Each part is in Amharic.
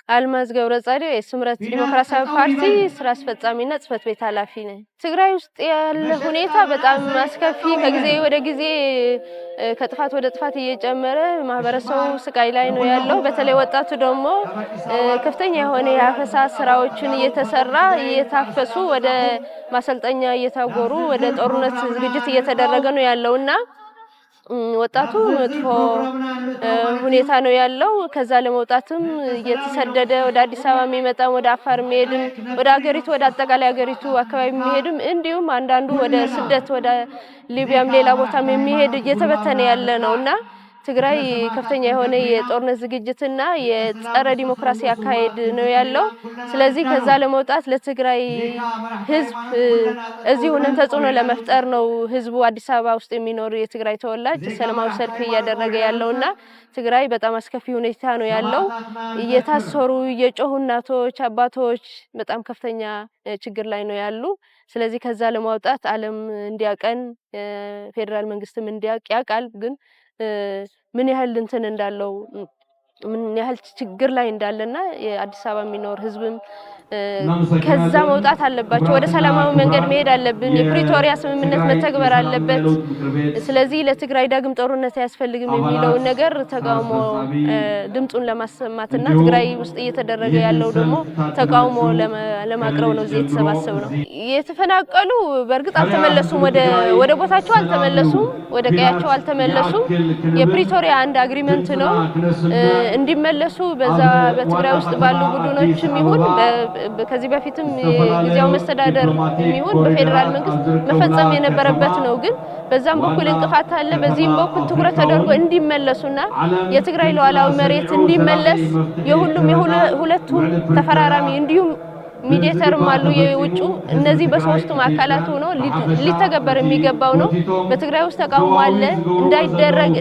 አልማዝ ገብረጻዲቅ የስምረት ዲሞክራሲያዊ ፓርቲ ስራ አስፈጻሚና ጽህፈት ቤት ኃላፊ ነኝ። ትግራይ ውስጥ ያለ ሁኔታ በጣም አስከፊ ከጊዜ ወደ ጊዜ ከጥፋት ወደ ጥፋት እየጨመረ ማህበረሰቡ ስቃይ ላይ ነው ያለው። በተለይ ወጣቱ ደግሞ ከፍተኛ የሆነ የአፈሳ ስራዎችን እየተሰራ እየታፈሱ ወደ ማሰልጠኛ እየታጎሩ ወደ ጦርነት ዝግጅት እየተደረገ ነው ያለውና ወጣቱ መጥፎ ሁኔታ ነው ያለው። ከዛ ለመውጣትም እየተሰደደ ወደ አዲስ አበባ የሚመጣም ወደ አፋር የሚሄድም ወደ ሀገሪቱ ወደ አጠቃላይ ሀገሪቱ አካባቢ የሚሄድም እንዲሁም አንዳንዱ ወደ ስደት ወደ ሊቢያም ሌላ ቦታም የሚሄድ እየተበተነ ያለ ነውና ትግራይ ከፍተኛ የሆነ የጦርነት ዝግጅትና የጸረ ዲሞክራሲ አካሄድ ነው ያለው። ስለዚህ ከዛ ለመውጣት ለትግራይ ህዝብ እዚህ ሆነን ተጽዕኖ ለመፍጠር ነው ህዝቡ አዲስ አበባ ውስጥ የሚኖር የትግራይ ተወላጅ ሰላማዊ ሰልፍ እያደረገ ያለውና ትግራይ በጣም አስከፊ ሁኔታ ነው ያለው። እየታሰሩ እየጮሁ እናቶች አባቶች በጣም ከፍተኛ ችግር ላይ ነው ያሉ። ስለዚህ ከዛ ለማውጣት ዓለም እንዲያቀን ፌደራል መንግስትም ያውቃል ግን ምን ያህል እንትን እንዳለው ምን ያህል ችግር ላይ እንዳለና የአዲስ አበባ የሚኖር ህዝብም ከዛ መውጣት አለባቸው። ወደ ሰላማዊ መንገድ መሄድ አለብን። የፕሪቶሪያ ስምምነት መተግበር አለበት። ስለዚህ ለትግራይ ዳግም ጦርነት አያስፈልግም የሚለው ነገር ተቃውሞ ድምጹን ለማሰማትና ትግራይ ውስጥ እየተደረገ ያለው ደግሞ ተቃውሞ ለማቅረብ ነው እዚህ የተሰባሰበው። የተፈናቀሉ በእርግጥ አልተመለሱም፣ ወደ ቦታቸው አልተመለሱም፣ ወደ ቀያቸው አልተመለሱም። የፕሪቶሪያ አንድ አግሪመንት ነው እንዲመለሱ በዛ በትግራይ ውስጥ ባሉ ቡድኖችም ይሁን ከዚህ በፊትም ጊዜያዊ መስተዳደር የሚሆን በፌደራል መንግስት መፈጸም የነበረበት ነው። ግን በዛም በኩል እንቅፋት አለ። በዚህም በኩል ትኩረት ተደርጎ እንዲመለሱና የትግራይ ሉዓላዊ መሬት እንዲመለስ የሁሉም የሁለቱም ተፈራራሚ እንዲሁም ሚዲየተርም አሉ የውጭ እነዚህ በሶስቱም አካላት ሆኖ ሊተገበር የሚገባው ነው። በትግራይ ውስጥ ተቃውሞ አለ እንዳይደረግ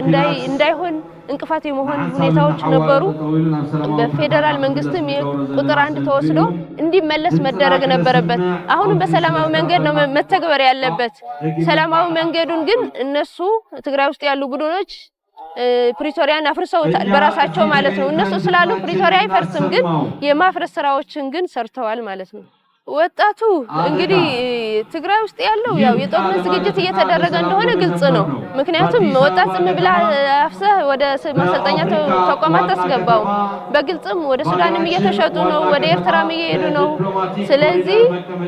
እንዳይሆን እንቅፋት የመሆን ሁኔታዎች ነበሩ። በፌደራል መንግስትም ቁጥር 1 ተወስዶ እንዲመለስ መደረግ ነበረበት። አሁንም በሰላማዊ መንገድ ነው መተግበር ያለበት። ሰላማዊ መንገዱን ግን እነሱ ትግራይ ውስጥ ያሉ ቡድኖች ፕሪቶሪያን አፍርሰውታል በራሳቸው ማለት ነው። እነሱ ስላሉ ፕሪቶሪያ አይፈርስም፣ ግን የማፍረስ ስራዎችን ግን ሰርተዋል ማለት ነው። ወጣቱ እንግዲህ ትግራይ ውስጥ ያለው ያው የጦርነት ዝግጅት እየተደረገ እንደሆነ ግልጽ ነው። ምክንያቱም ወጣት ዝም ብላ አፍሰህ ወደ ማሰልጠኛ ተቋማት ተስገባው በግልጽም ወደ ሱዳንም እየተሸጡ ነው፣ ወደ ኤርትራም እየሄዱ ነው። ስለዚህ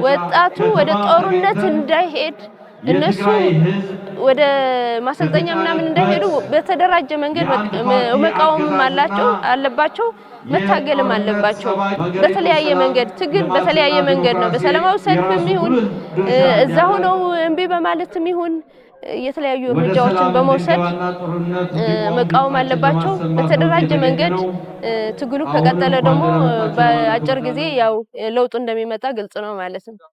ወጣቱ ወደ ጦርነት እንዳይሄድ እነሱ ወደ ማሰልጠኛ ምናምን እንዳይሄዱ በተደራጀ መንገድ መቃወም አለባቸው፣ መታገልም አለባቸው። በተለያየ መንገድ ትግል በተለያየ መንገድ ነው። በሰላማዊ ሰልፍም ይሁን እዛው ነው እምቢ በማለትም ይሁን የተለያዩ እርምጃዎችን በመውሰድ መቃወም አለባቸው። በተደራጀ መንገድ ትግሉ ከቀጠለ ደግሞ በአጭር ጊዜ ያው ለውጥ እንደሚመጣ ግልጽ ነው ማለት ነው።